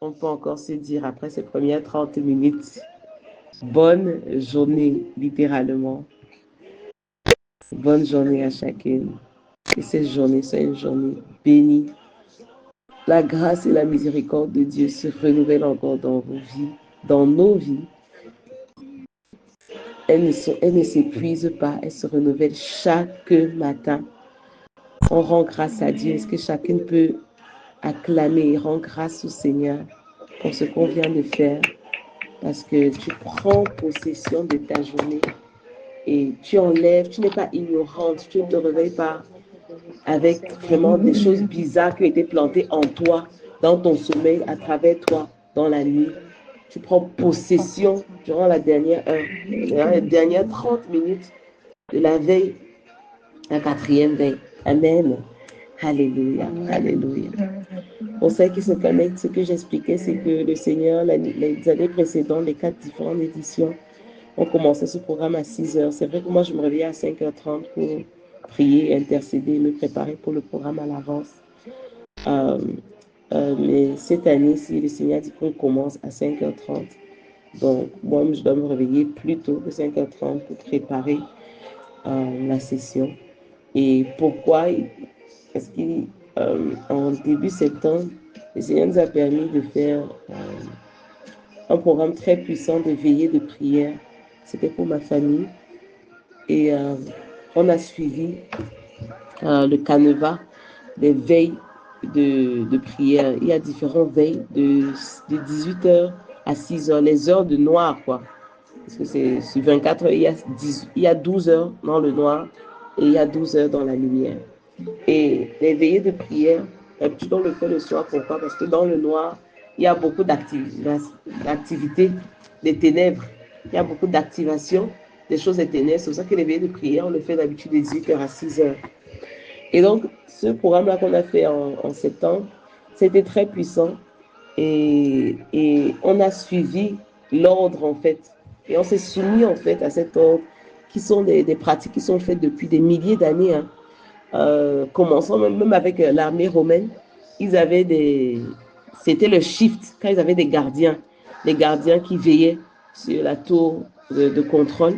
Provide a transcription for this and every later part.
on peut encore se dire après ces premières 30 minutes, bonne journée, littéralement. Bonne journée à chacune. Que cette journée soit une journée bénie. La grâce et la miséricorde de Dieu se renouvellent encore dans vos vies, dans nos vies. Elles ne s'épuisent pas, elles se renouvellent chaque matin. On rend grâce à Dieu. Est-ce que chacune peut acclamer et rendre grâce au Seigneur pour ce qu'on vient de faire? Parce que tu prends possession de ta journée et tu enlèves, tu n'es pas ignorante, tu ne te réveilles pas avec vraiment des choses bizarres qui ont été plantées en toi, dans ton sommeil, à travers toi, dans la nuit. Tu prends possession durant la dernière heure, durant les dernières 30 minutes de la veille, la quatrième veille. Amen. Alléluia, alléluia. Pour ceux qui se connectent, ce que j'expliquais, c'est que le Seigneur, les années précédentes, les 4 différentes éditions, on commençait ce programme à 6 heures. C'est vrai que moi, je me réveillais à 5h30 pour prier, intercéder, me préparer pour le programme à l'avance. Mais cette année-ci, le Seigneur dit qu'on commence à 5h30. Donc, moi, je dois me réveiller plus tôt que 5h30 pour préparer la session. Et pourquoi? Parce qu'en début septembre, le Seigneur nous a permis de faire un programme très puissant de veillée de prière. C'était pour ma famille. Et on a suivi le canevas des veilles de prière. Il y a différentes veilles de 18h à 6h, les heures de noir, quoi. Parce que c'est sur 24 heures, il y a 12 heures dans le noir et il y a 12 heures dans la lumière. Et les veillées de prière, d'habitude on le fait le soir. Pourquoi? Parce que dans le noir, il y a beaucoup d'activités, des ténèbres. Il y a beaucoup d'activation des choses des ténèbres. C'est pour ça que les veillées de prière, on le fait d'habitude de 18h à 6h. Et donc, ce programme-là qu'on a fait en septembre, c'était très puissant. Et on a suivi l'ordre, en fait. Et on s'est soumis, en fait, à cet ordre, qui sont des pratiques qui sont faites depuis des milliers d'années. Commençons même avec l'armée romaine. Ils avaient c'était le shift, quand ils avaient des gardiens qui veillaient sur la tour de contrôle.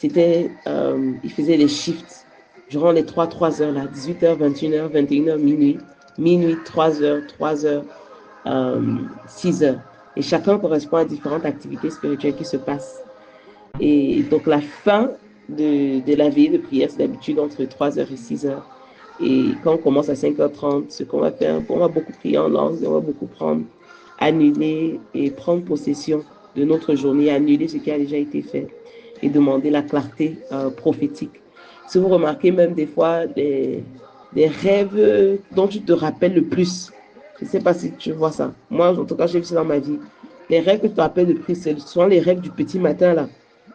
Ils faisaient les shifts durant les 3 heures là, 18h, 21h, 21h, minuit, 3h, 6h. Et chacun correspond à différentes activités spirituelles qui se passent. Et donc la fin de la veillée de prière, c'est d'habitude entre 3h et 6h. Et quand on commence à 5h30, ce qu'on va faire, on va beaucoup prier en langue, on va beaucoup annuler et prendre possession de notre journée, annuler ce qui a déjà été fait et demander la clarté prophétique. Si vous remarquez même des fois des rêves dont tu te rappelles le plus, je ne sais pas si tu vois ça. Moi, en tout cas, j'ai vu ça dans ma vie. Les rêves que tu te rappelles le plus, ce sont les rêves du petit matin, là.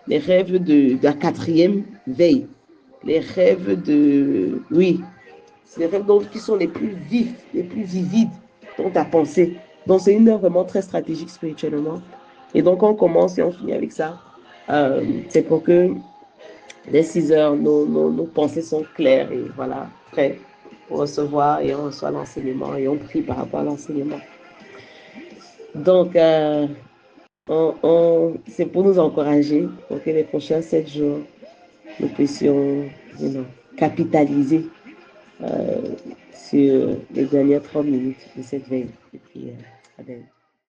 Les rêves de la quatrième veille. Les rêves de... Oui, c'est les rêves qui sont les plus vifs, les plus vivides dans ta pensée. Donc, c'est une heure vraiment très stratégique spirituellement. Et donc, on commence et on finit avec ça. C'est pour que dès 6 heures, nos pensées sont claires et voilà, prêts pour recevoir et on reçoit l'enseignement et on prie par rapport à l'enseignement. Donc, c'est pour nous encourager pour que les prochains 7 jours, nous puissions capitaliser sur les dernières 30 minutes de cette veille de prière. Amen.